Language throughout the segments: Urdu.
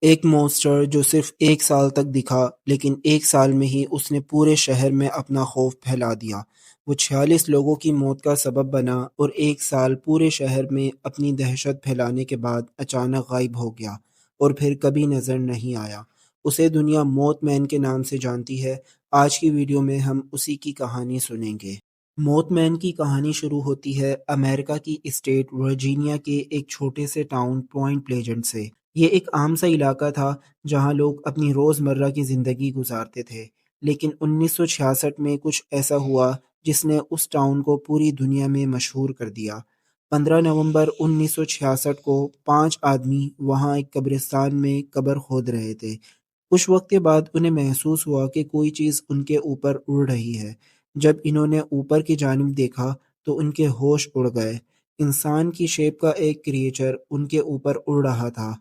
ایک مونسٹر جو صرف 1 سال تک دکھا لیکن 1 سال میں ہی اس نے پورے شہر میں اپنا خوف پھیلا دیا۔ وہ 46 لوگوں کی موت کا سبب بنا اور 1 سال پورے شہر میں اپنی دہشت پھیلانے کے بعد اچانک غائب ہو گیا اور پھر کبھی نظر نہیں آیا۔ اسے دنیا موت مین کے نام سے جانتی ہے۔ آج کی ویڈیو میں ہم اسی کی کہانی سنیں گے۔ موت مین کی کہانی شروع ہوتی ہے امریکہ کی اسٹیٹ ورجینیا کے ایک چھوٹے سے ٹاؤن پوائنٹ پلیجنٹ سے۔ یہ ایک عام سا علاقہ تھا جہاں لوگ اپنی روزمرہ کی زندگی گزارتے تھے، لیکن 1966 میں کچھ ایسا ہوا جس نے اس ٹاؤن کو پوری دنیا میں مشہور کر دیا۔ 15 نومبر 1966 کو 5 آدمی وہاں ایک قبرستان میں قبر کھود رہے تھے۔ کچھ وقت کے بعد انہیں محسوس ہوا کہ کوئی چیز ان کے اوپر اڑ رہی ہے۔ جب انہوں نے اوپر کی جانب دیکھا تو ان کے ہوش اڑ گئے۔ انسان کی شیپ کا ایک کریچر ان کے اوپر اڑ رہا تھا۔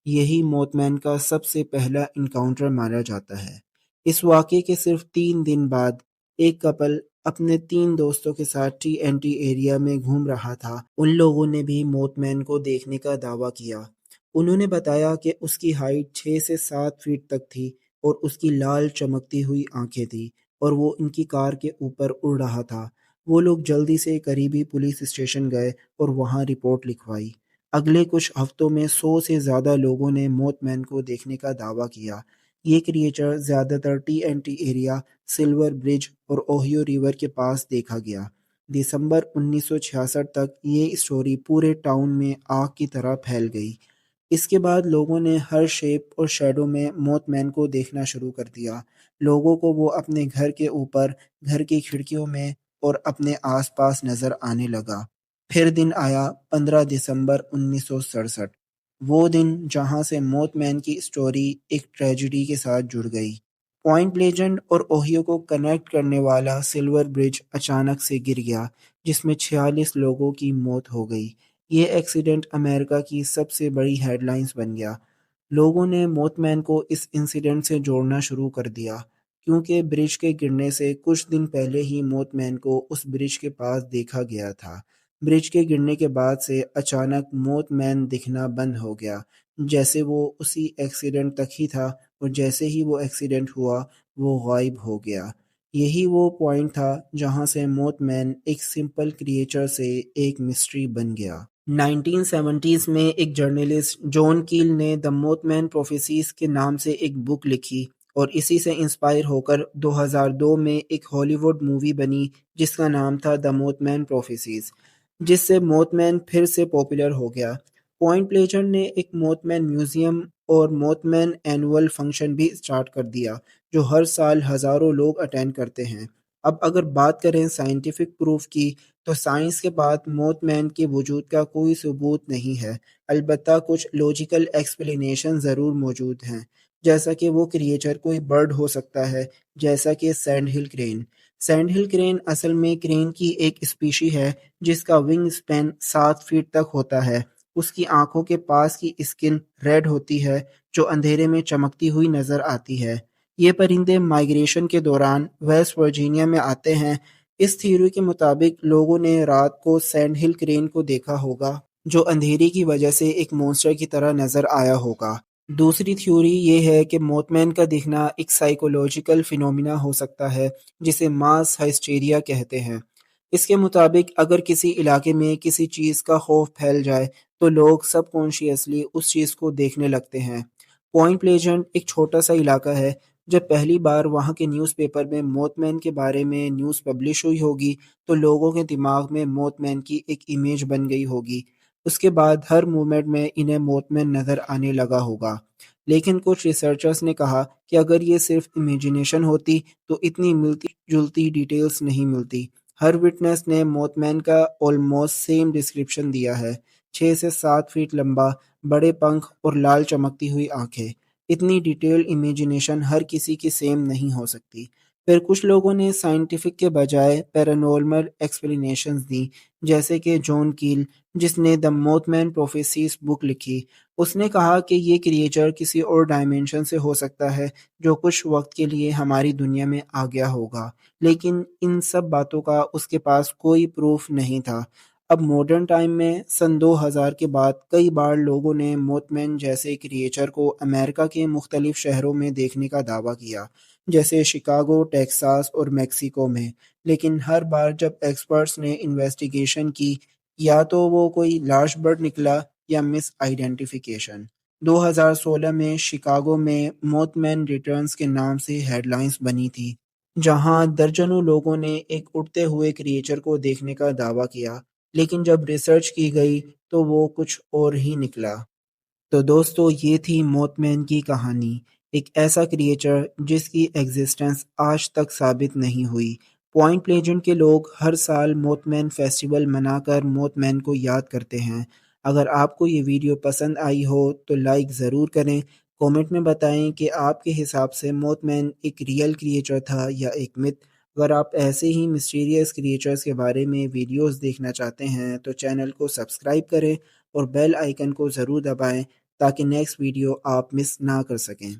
یہی موت مین کا سب سے پہلا انکاؤنٹر مانا جاتا ہے۔ اس واقعے کے صرف 3 دن بعد ایک کپل اپنے 3 دوستوں کے ساتھ TNT ایریا میں گھوم رہا تھا۔ ان لوگوں نے بھی موت مین کو دیکھنے کا دعویٰ کیا۔ انہوں نے بتایا کہ اس کی ہائٹ 6 سے 7 فٹ تک تھی اور اس کی لال چمکتی ہوئی آنکھیں تھیں اور وہ ان کی کار کے اوپر اڑ رہا تھا۔ وہ لوگ جلدی سے قریبی پولیس اسٹیشن گئے اور وہاں رپورٹ لکھوائی۔ اگلے کچھ ہفتوں میں 100 سے زیادہ لوگوں نے موت مین کو دیکھنے کا دعویٰ کیا۔ یہ کریچر زیادہ تر TNT ایریا، سلور برج اور اوہیو ریور کے پاس دیکھا گیا۔ دسمبر 1966 تک یہ اسٹوری پورے ٹاؤن میں آگ کی طرح پھیل گئی۔ اس کے بعد لوگوں نے ہر شیپ اور شیڈو میں موت مین کو دیکھنا شروع کر دیا۔ لوگوں کو وہ اپنے گھر کے اوپر، گھر کی کھڑکیوں میں اور اپنے آس پاس نظر آنے لگا۔ پھر دن آیا 15 دسمبر 1967، وہ دن جہاں سے موت مین کی اسٹوری ایک ٹریجڈی کے ساتھ جڑ گئی۔ پوائنٹ پلیجنٹ اور اوہیو کو کنیکٹ کرنے والا سلور برج اچانک سے گر گیا، جس میں 46 لوگوں کی موت ہو گئی۔ یہ ایکسیڈنٹ امریکہ کی سب سے بڑی ہیڈ لائنز بن گیا۔ لوگوں نے موت مین کو اس انسیڈنٹ سے جوڑنا شروع کر دیا، کیونکہ برج کے گرنے سے کچھ دن پہلے ہی موت مین کو اس برج کے پاس دیکھا گیا تھا۔ برج کے گرنے کے بعد سے اچانک موت مین دکھنا بند ہو گیا، جیسے وہ اسی ایکسیڈنٹ تک ہی تھا، اور جیسے ہی وہ ایکسیڈنٹ ہوا وہ غائب ہو گیا۔ یہی وہ پوائنٹ تھا جہاں سے موت مین ایک سمپل کریچر سے ایک مسٹری بن گیا۔ 1970s میں ایک جرنلسٹ جان کیل نے دی موت مین پروفیسیز کے نام سے ایک بک لکھی، اور اسی سے انسپائر ہو کر 2002 میں ایک ہالی ووڈ مووی بنی جس کا نام تھا دی موت مین پروفیسیز، جس سے موت مین پھر سے پاپولر ہو گیا۔ پوائنٹ پلیجنٹ نے ایک موت مین میوزیم اور موت مین اینول فنکشن بھی اسٹارٹ کر دیا، جو ہر سال ہزاروں لوگ اٹینڈ کرتے ہیں۔ اب اگر بات کریں سائنٹیفک پروف کی، تو سائنس کے بعد موت مین کے وجود کا کوئی ثبوت نہیں ہے، البتہ کچھ لاجیکل ایکسپلینیشن ضرور موجود ہیں، جیسا کہ وہ کریچر کوئی برڈ ہو سکتا ہے، جیسا کہ سینڈ ہل کرین۔ سینڈ ہل کرین اصل میں کرین کی ایک اسپیشی ہے جس کا ونگ سپین 7 فٹ تک ہوتا ہے۔ اس کی آنکھوں کے پاس کی اسکن ریڈ ہوتی ہے جو اندھیرے میں چمکتی ہوئی نظر آتی ہے۔ یہ پرندے مائیگریشن کے دوران ویسٹ ورجینیا میں آتے ہیں۔ اس تھیوری کے مطابق لوگوں نے رات کو سینڈ ہل کرین کو دیکھا ہوگا، جو اندھیرے کی وجہ سے ایک مونسٹر کی طرح نظر آیا ہوگا۔ دوسری تھیوری یہ ہے کہ موت مین کا دکھنا ایک سائیکولوجیکل فینومینا ہو سکتا ہے جسے ماس ہائسٹیریا کہتے ہیں۔ اس کے مطابق اگر کسی علاقے میں کسی چیز کا خوف پھیل جائے تو لوگ سب کانشیسلی اس چیز کو دیکھنے لگتے ہیں۔ پوائنٹ پلیجنٹ ایک چھوٹا سا علاقہ ہے۔ جب پہلی بار وہاں کے نیوز پیپر میں موت مین کے بارے میں نیوز پبلش ہوئی ہوگی تو لوگوں کے دماغ میں موت مین کی ایک امیج بن گئی ہوگی۔ اس کے بعد ہر موومنٹ میں انہیں موت مین نظر آنے لگا ہوگا۔ لیکن کچھ ریسرچرز نے کہا کہ اگر یہ صرف امیجینیشن ہوتی تو اتنی ملتی جلتی ڈیٹیلز نہیں ملتی۔ ہر وٹنس نے موت مین کا آلموسٹ سیم ڈسکرپشن دیا ہے: 6 سے 7 فٹ لمبا، بڑے پنکھ اور لال چمکتی ہوئی آنکھیں۔ اتنی ڈیٹیل امیجینیشن ہر کسی کی سیم نہیں ہو سکتی۔ پھر کچھ لوگوں نے سائنٹیفک کے بجائے پیرانورمل ایکسپلینیشنز دی، جیسے کہ جان کیل، جس نے دی موت مین پروفیسیز بک لکھی۔ اس نے کہا کہ یہ کریچر کسی اور ڈائمینشن سے ہو سکتا ہے جو کچھ وقت کے لیے ہماری دنیا میں آ گیا ہوگا، لیکن ان سب باتوں کا اس کے پاس کوئی پروف نہیں تھا۔ اب ماڈرن ٹائم میں سن 2000 کے بعد کئی بار لوگوں نے موت مین جیسے کریچر کو امریکہ کے مختلف شہروں میں دیکھنے کا دعویٰ کیا، جیسے شکاگو، ٹیکساس اور میکسیکو میں، لیکن ہر بار جب ایکسپرٹس نے انویسٹیگیشن کی، یا تو وہ کوئی لارج برڈ نکلا یا مس آئیڈینٹیفیکیشن۔ 2016 میں شکاگو میں موت مین ریٹرنز کے نام سے ہیڈ لائنز بنی تھی، جہاں درجنوں لوگوں نے ایک اڑتے ہوئے کریچر کو دیکھنے کا دعویٰ کیا، لیکن جب ریسرچ کی گئی تو وہ کچھ اور ہی نکلا۔ تو دوستو، یہ تھی موت مین کی کہانی، ایک ایسا کریچر جس کی ایگزسٹنس آج تک ثابت نہیں ہوئی۔ پوائنٹ پلیجنٹ کے لوگ ہر سال موت مین فیسٹیول منا کر موت مین کو یاد کرتے ہیں۔ اگر آپ کو یہ ویڈیو پسند آئی ہو تو لائک ضرور کریں، کومنٹ میں بتائیں کہ آپ کے حساب سے موت مین ایک ریئل کریچر تھا یا ایک مت۔ اگر آپ ایسے ہی مسٹیریس کریچرز کے بارے میں ویڈیوز دیکھنا چاہتے ہیں تو چینل کو سبسکرائب کریں اور بیل آئیکن کو ضرور دبائیں تاکہ نیکسٹ ویڈیو آپ مس نہ کر سکیں۔